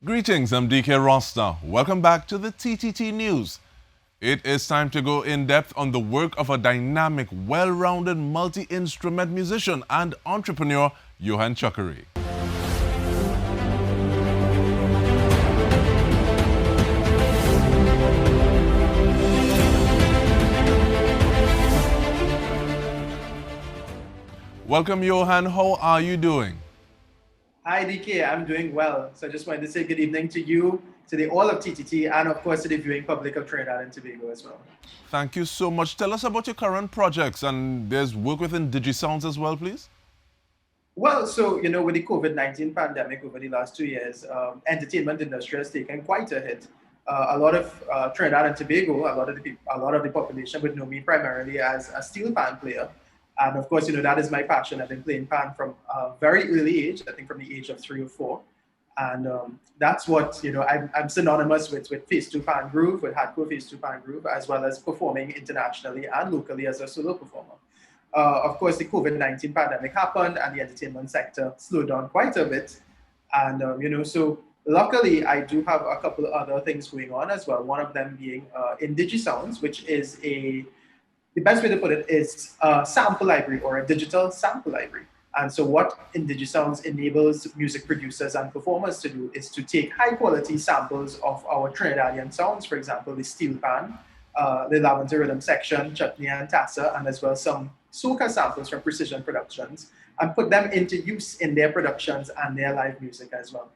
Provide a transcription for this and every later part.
Greetings, I'm Dike Rostant. Welcome back to the TTT News. It is time to go in depth on the work of a dynamic, well-rounded multi-instrument musician and entrepreneur, Johann Chuckaree. Welcome, Johann. How are you doing? Hi, DK. I'm doing well. So I just wanted to say good evening to you, to the all of TTT, and of course to the viewing public of Trinidad and Tobago as well. Thank you so much. Tell us about your current projects, and there's work with Indigisounds as well, please. Well, so with the COVID-19 pandemic over the last 2 years, entertainment industry has taken quite a hit. A lot of Trinidad and Tobago, a lot of the population would know me primarily as a steel pan player. And of course, that is my passion. I've been playing pan from a very early age, I think from the age of 3 or 4. And that's what, I'm synonymous with Phase 2 Pan Groove, with hardcore Phase 2 Pan Groove, as well as performing internationally and locally as a solo performer. Of course, the COVID-19 pandemic happened and the entertainment sector slowed down quite a bit. And, so luckily, I do have a couple of other things going on as well. One of them being Indigisounds, which is the best way to put it is a sample library or a digital sample library. And so what Indigisounds enables music producers and performers to do is to take high quality samples of our Trinidadian sounds, for example, the steel pan, the Lavender rhythm section, chutney and tassa, and as well some soca samples from Precision Productions, and put them into use in their productions and their live music as well.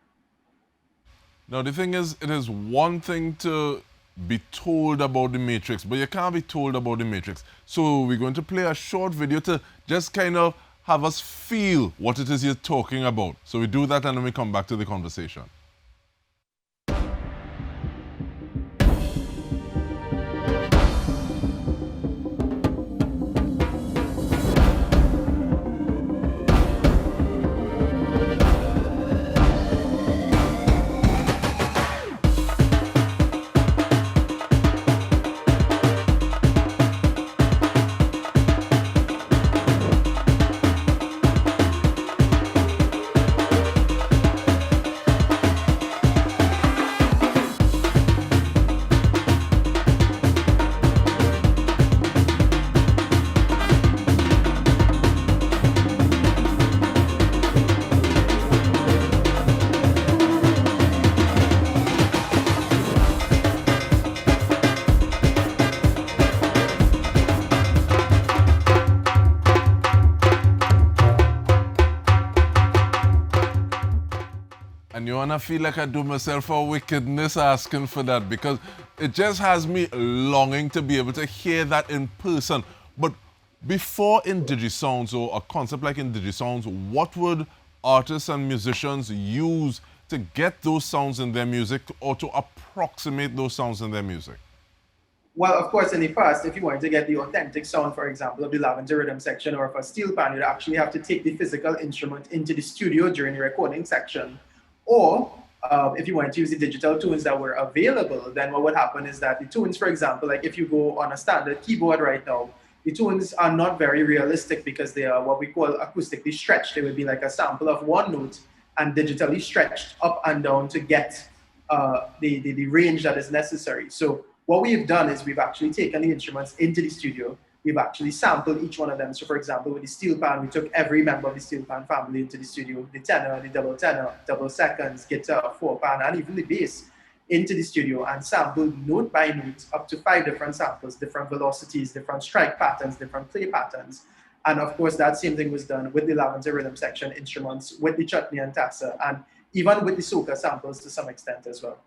Now, the thing is, it is one thing to be told about the Matrix, but you can't be told about the Matrix. So we're going to play a short video to just kind of have us feel what it is you're talking about. So we do that and then we come back to the conversation. And I feel like I do myself a wickedness asking for that, because it just has me longing to be able to hear that in person. But before Indigisounds or a concept like Indigisounds, what would artists and musicians use to get those sounds in their music or to approximate those sounds in their music? Well, of course, in the past, if you wanted to get the authentic sound, for example, of the Lavender rhythm section or of a steel pan, you'd actually have to take the physical instrument into the studio during the recording section. Or if you want to use the digital tunes that were available, then what would happen is that the tunes, for example, like if you go on a standard keyboard right now, the tunes are not very realistic because they are what we call acoustically stretched. They would be like a sample of one note and digitally stretched up and down to get the range that is necessary. So what we've done is we've actually taken the instruments into the studio. We've actually sampled each one of them. So for example, with the steel pan, we took every member of the steel pan family into the studio, the tenor, the double seconds, guitar, 4-pan, and even the bass into the studio and sampled note by note up to 5 different samples, different velocities, different strike patterns, different play patterns. And of course, that same thing was done with the Lavender rhythm section instruments, with the chutney and tassa, and even with the soca samples to some extent as well.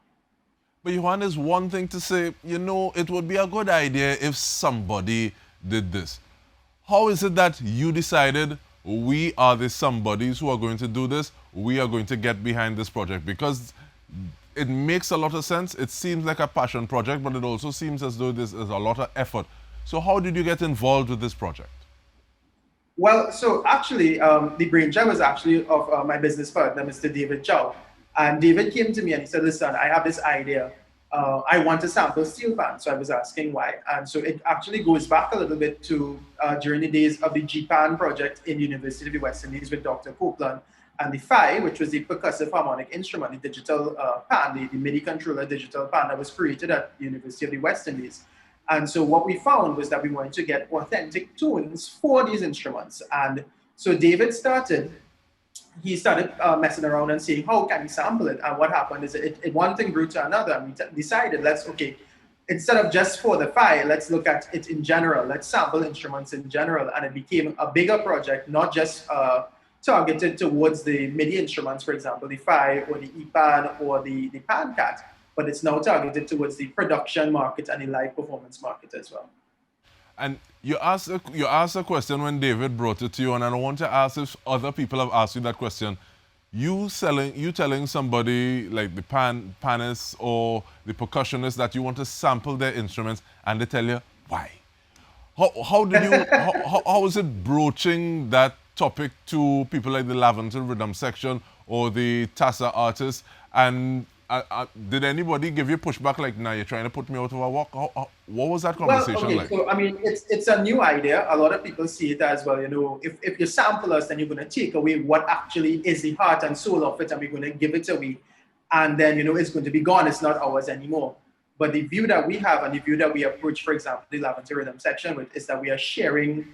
But Johann, is one thing to say, it would be a good idea if somebody did this. How is it that you decided we are the somebodies who are going to do this? We are going to get behind this project, because it makes a lot of sense. It seems like a passion project, but it also seems as though this is a lot of effort. So how did you get involved with this project? Well, so actually, the brainchild was actually of my business partner, Mr. David Chow. And David came to me and he said, listen, I have this idea. I want to sample steel pan. So I was asking why. And so it actually goes back a little bit to during the days of the GPAN project in the University of the West Indies with Dr. Copeland. And the Phi, which was the percussive harmonic instrument, the digital pan, the MIDI controller digital pan that was created at the University of the West Indies. And so what we found was that we wanted to get authentic tunes for these instruments. And so David started messing around and seeing how can we sample it. And what happened is one thing grew to another, and we decided, instead of just for the Phi, let's look at it in general. Let's sample instruments in general. And it became a bigger project, not just targeted towards the MIDI instruments, for example, the Phi or the EPAN or the PanCat, but it's now targeted towards the production market and the live performance market as well. And you asked a question when David brought it to you, and I want to ask if other people have asked you that question. You telling somebody like the panist or the percussionist that you want to sample their instruments, and they tell you why? How did you how is it broaching that topic to people like the Lavender rhythm section or the Tassa artists? And did anybody give you pushback like, nah, you're trying to put me out of a walk? What was that conversation like? So, I mean, it's a new idea. A lot of people see it as, well, if you sample us, then you're going to take away what actually is the heart and soul of it, and we're going to give it away. And then, it's going to be gone. It's not ours anymore. But the view that we have and the view that we approach, for example, the Lavender rhythm section with, is that we are sharing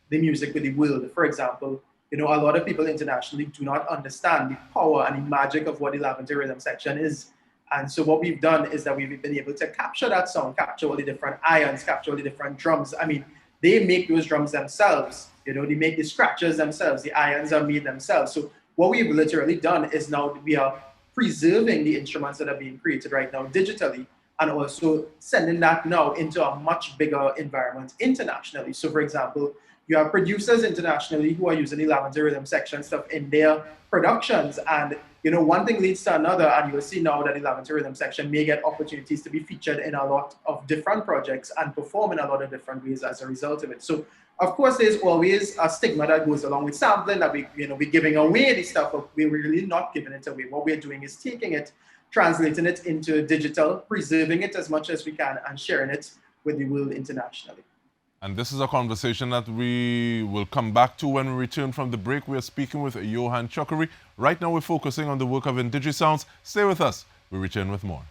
the music with the world. For example, a lot of people internationally do not understand the power and the magic of what the Lavender rhythm section is. And so what we've done is that we've been able to capture that sound, capture all the different irons, capture all the different drums. I mean, they make those drums themselves. They make the scratches themselves. The irons are made themselves. So what we've literally done is now we are preserving the instruments that are being created right now digitally, and also sending that now into a much bigger environment internationally. So, for example, you have producers internationally who are using the Lavender rhythm section stuff in their productions, and one thing leads to another, and you'll see now that the Lavender rhythm section may get opportunities to be featured in a lot of different projects and perform in a lot of different ways as a result of it. So, of course, there's always a stigma that goes along with sampling, that we're giving away this stuff, but we're really not giving it away. What we're doing is taking it, translating it into digital, preserving it as much as we can, and sharing it with the world internationally. And this is a conversation that we will come back to when we return from the break. We are speaking with Johann Chuckaree. Right now we're focusing on the work of Indigisounds. Stay with us. We return with more.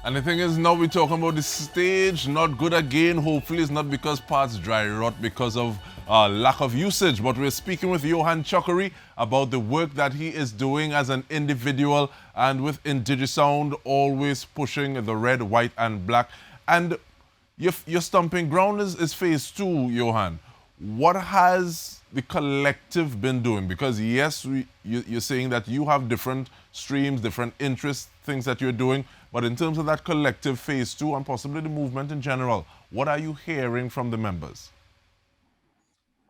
And the thing is, now we're talking about the stage, not good again. Hopefully it's not because parts dry rot because of lack of usage. But we're speaking with Johann Chuckaree about the work that he is doing as an individual and with Indigisound, always pushing the red, white, and black. And your stomping ground is phase 2, Johann. What has the collective been doing? Because yes, you're saying that you have different streams, different interests, things that you're doing, but in terms of that collective phase 2 and possibly the movement in general, what are you hearing from the members?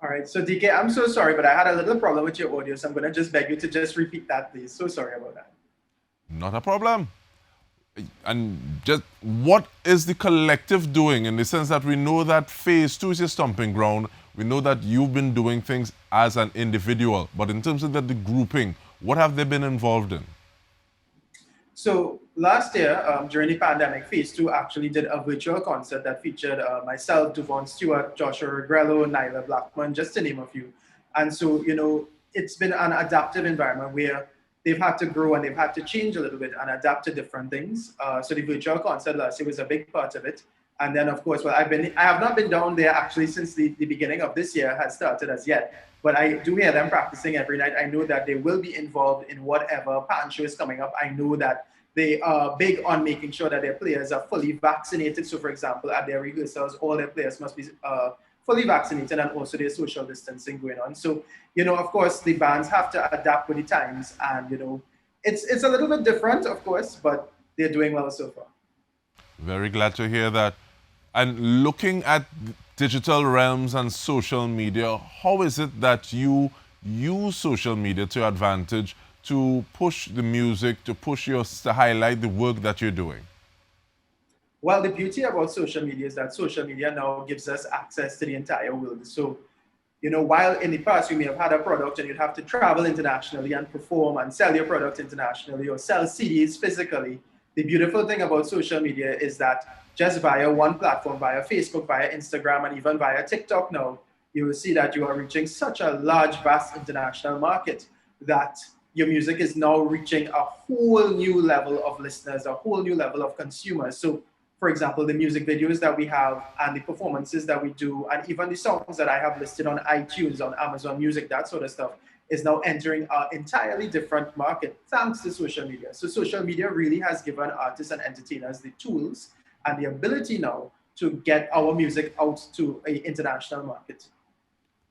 All right. So DK, I'm so sorry, but I had a little problem with your audio, so I'm gonna just beg you to just repeat that, please. So sorry about that. Not a problem. And just what is the collective doing in the sense that we know that phase two is your stomping ground. We know that you've been doing things as an individual, but in terms of the grouping, what have they been involved in? So last year, during the pandemic, Phase 2 actually did a virtual concert that featured myself, Devon Stewart, Joshua Regrello, Nyla Blackman, just to name a few. And so, it's been an adaptive environment where they've had to grow and they've had to change a little bit and adapt to different things. So the virtual concert last year was a big part of it. And then, of course, I have not been down there actually since the beginning of this year has started as yet. But I do hear them practicing every night. I know that they will be involved in whatever pattern show is coming up. I know that they are big on making sure that their players are fully vaccinated. So, for example, at their rehearsals, all their players must be fully vaccinated, and also there's social distancing going on. So, of course, the bands have to adapt with the times, and it's a little bit different, of course, but they're doing well so far. Very glad to hear that. And looking at digital realms and social media, how is it that you use social media to your advantage to push the music, to highlight the work that you're doing? Well, the beauty about social media is that social media now gives us access to the entire world. So, while in the past you may have had a product and you'd have to travel internationally and perform and sell your product internationally or sell CDs physically, the beautiful thing about social media is that just via one platform, via Facebook, via Instagram, and even via TikTok now, you will see that you are reaching such a large, vast international market that your music is now reaching a whole new level of listeners, a whole new level of consumers. So, for example, the music videos that we have and the performances that we do, and even the songs that I have listed on iTunes, on Amazon Music, that sort of stuff, is now entering an entirely different market thanks to social media. So social media really has given artists and entertainers the tools and the ability now to get our music out to an international market.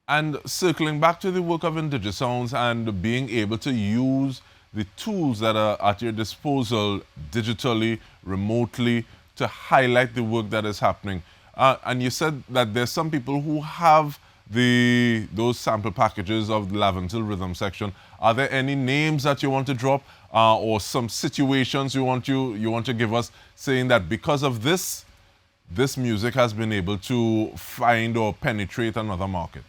And circling back to the work of Indigisounds and being able to use the tools that are at your disposal digitally, remotely, to highlight the work that is happening. And you said that there's some people who have those sample packages of the Lavender rhythm section. Are there any names that you want to drop or some situations you want to give us saying that because of this music has been able to find or penetrate another market?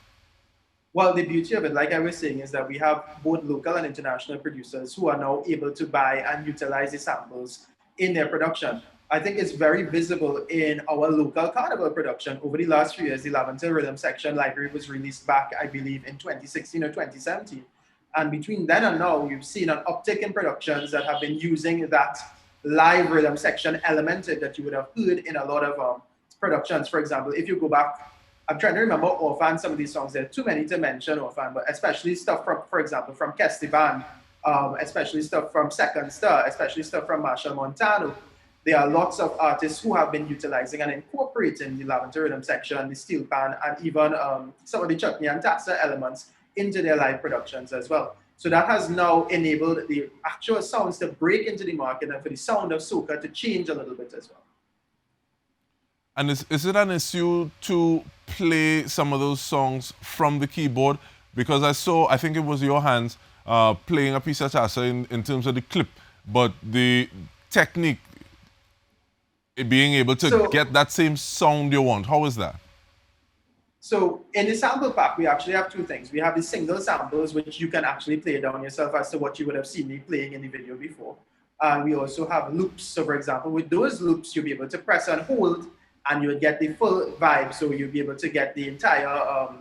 Well, the beauty of it, like I was saying, is that we have both local and international producers who are now able to buy and utilize the samples in their production. I think it's very visible in our local carnival production. Over the last few years, the Lavender Rhythm Section library was released back, I believe, in 2016 or 2017. And between then and now, you've seen an uptick in productions that have been using that live rhythm section element that you would have heard in a lot of productions. For example, if you go back, I'm trying to remember offhand some of these songs. There are too many to mention offhand, but especially stuff from, for example, from Kesty Band, especially stuff from Second Star, especially stuff from Marshall Montano. There are lots of artists who have been utilizing and incorporating the Lavender rhythm section, the steel pan, and even some of the chutney and tassa elements into their live productions as well. So that has now enabled the actual sounds to break into the market and for the sound of soca to change a little bit as well. And is it an issue to play some of those songs from the keyboard? Because I think it was Johann playing a piece of tassa in terms of the clip, but the technique, being able to get that same sound you want, how is that? So in the sample pack, we actually have two things. We have the single samples, which you can actually play down yourself as to what you would have seen me playing in the video before. And we also have loops. So for example, with those loops, you'll be able to press and hold, and you would get the full vibe. So you'll be able to get the entire,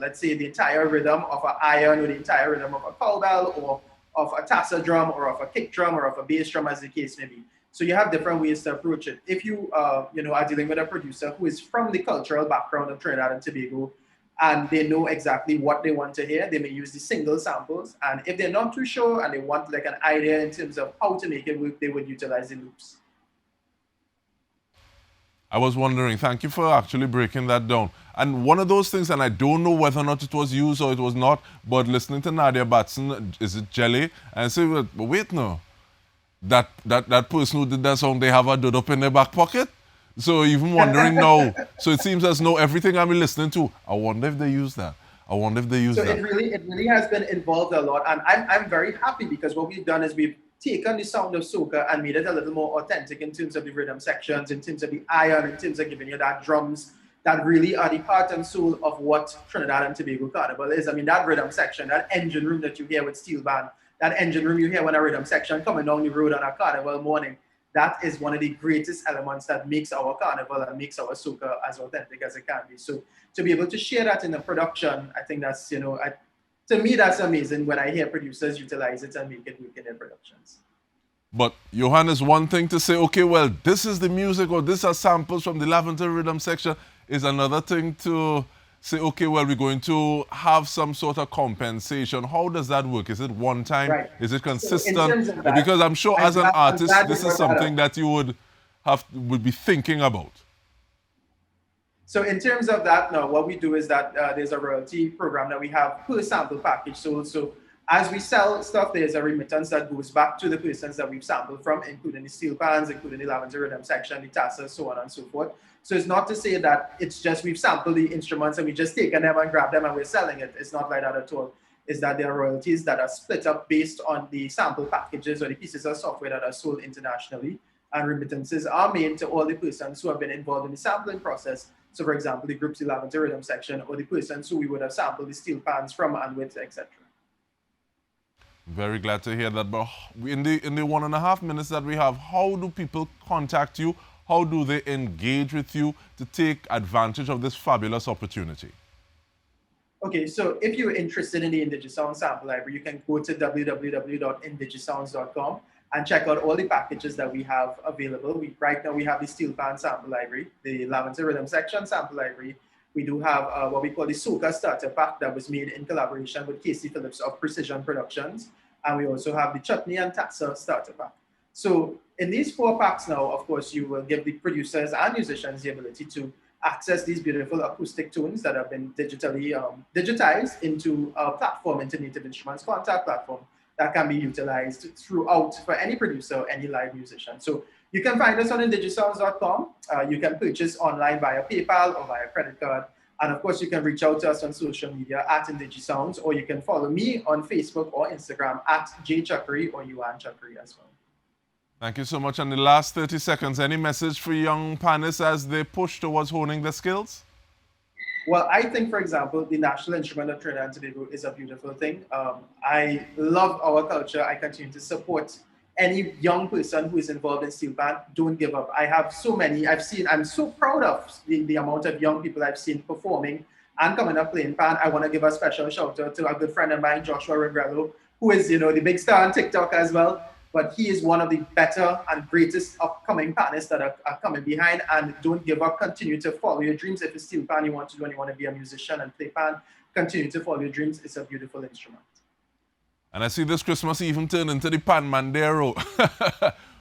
let's say the entire rhythm of an iron, or the entire rhythm of a cowbell, or of a tassa drum, or of a kick drum, or of a bass drum, as the case may be. So you have different ways to approach it. If you, are dealing with a producer who is from the cultural background of Trinidad and Tobago, and they know exactly what they want to hear, they may use the single samples. And if they're not too sure and they want like an idea in terms of how to make it work, they would utilize the loops. I was wondering, thank you for actually breaking that down. And one of those things, and I don't know whether or not it was used or it was not, but listening to Nadia Batson, is it Jelly? And I say, but wait no. That person who did that song, they have a dud up in their back pocket. So even wondering now, so it seems as though everything I've been listening to, I wonder if they use that. I wonder if they use So that. it really has been involved a lot, and I'm very happy because what we've done is we've taken the sound of soca and made it a little more authentic in terms of the rhythm sections, in terms of the iron, in terms of giving you that drums that really are the heart and soul of what Trinidad and Tobago Carnival is. I mean, that rhythm section, that engine room that you hear with steel band, that engine room you hear when a rhythm section coming down the road on a carnival morning, that is one of the greatest elements that makes our carnival and makes our soca as authentic as it can be. So to be able to share that in the production, I think that's, to me, that's amazing when I hear producers utilize it and make it work in their productions. But Johann, is one thing to say, okay, well, this is the music or these are samples from the Lavender rhythm section. Is another thing to say, okay, well, we're going to have some sort of compensation. How does that work? Is it one time? Right. Is it consistent? So that, because I'm sure as an artist, this is something that you would be thinking about. So in terms of that, now what we do is that there's a royalty program that we have per sample package. So as we sell stuff, there's a remittance that goes back to the persons that we've sampled from, including the steel pans, including the Lavender rhythm section, the tassels, so on and so forth. So it's not to say that it's just we've sampled the instruments and we just taken them and grab them and we're selling it. It's not like that at all. It's that there are royalties that are split up based on the sample packages or the pieces of software that are sold internationally. And remittances are made to all the persons who have been involved in the sampling process. So for example, the groups, the Lavender rhythm section, or the persons who we would have sampled the steel pans from and with, etc. Very glad to hear that. But in the 1.5 minutes that we have, how do people contact you? How do they engage with you to take advantage of this fabulous opportunity? Okay, so if you're interested in the Indigisounds sample library, you can go to www.indigisounds.com and check out all the packages that we have available. Right now we have the steel pan sample library, the Lavender rhythm section sample library. We do have what we call the Soca starter pack that was made in collaboration with Casey Phillips of Precision Productions. And we also have the Chutney and Taxa starter pack. So in these 4 packs now, of course, you will give the producers and musicians the ability to access these beautiful acoustic tunes that have been digitally digitized into a platform, into Native Instruments contact platform that can be utilized throughout for any producer, any live musician. So you can find us on indigisounds.com. You can purchase online via PayPal or via credit card. And of course, you can reach out to us on social media at Indigisounds, or you can follow me on Facebook or Instagram at Chuckaree or Johann Chuckaree as well. Thank you so much. And the last 30 seconds, any message for young panists as they push towards honing their skills? Well, I think, for example, the national instrument of Trinidad and Tobago is a beautiful thing. I love our culture. I continue to support any young person who is involved in steel band. Don't give up. I have so many. I'm so proud of the amount of young people I've seen performing and coming up playing pan. I want to give a special shout out to a good friend of mine, Joshua Regrello, who is, the big star on TikTok as well. But he is one of the better and greatest upcoming panists that are coming behind. And don't give up. Continue to follow your dreams. If it's steel pan you want to do and you want to be a musician and play pan, continue to follow your dreams. It's a beautiful instrument. And I see this Christmas even turn into the Pan Mandero.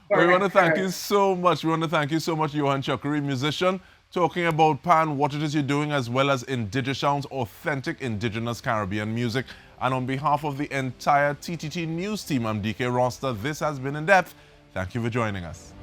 We want to thank you so much. We want to thank you so much, Johann Chuckaree, musician, talking about pan, what it is you're doing, as well as Indigisounds, authentic indigenous Caribbean music. And on behalf of the entire TTT News team, I'm Dike Rostant. This has been In Depth. Thank you for joining us.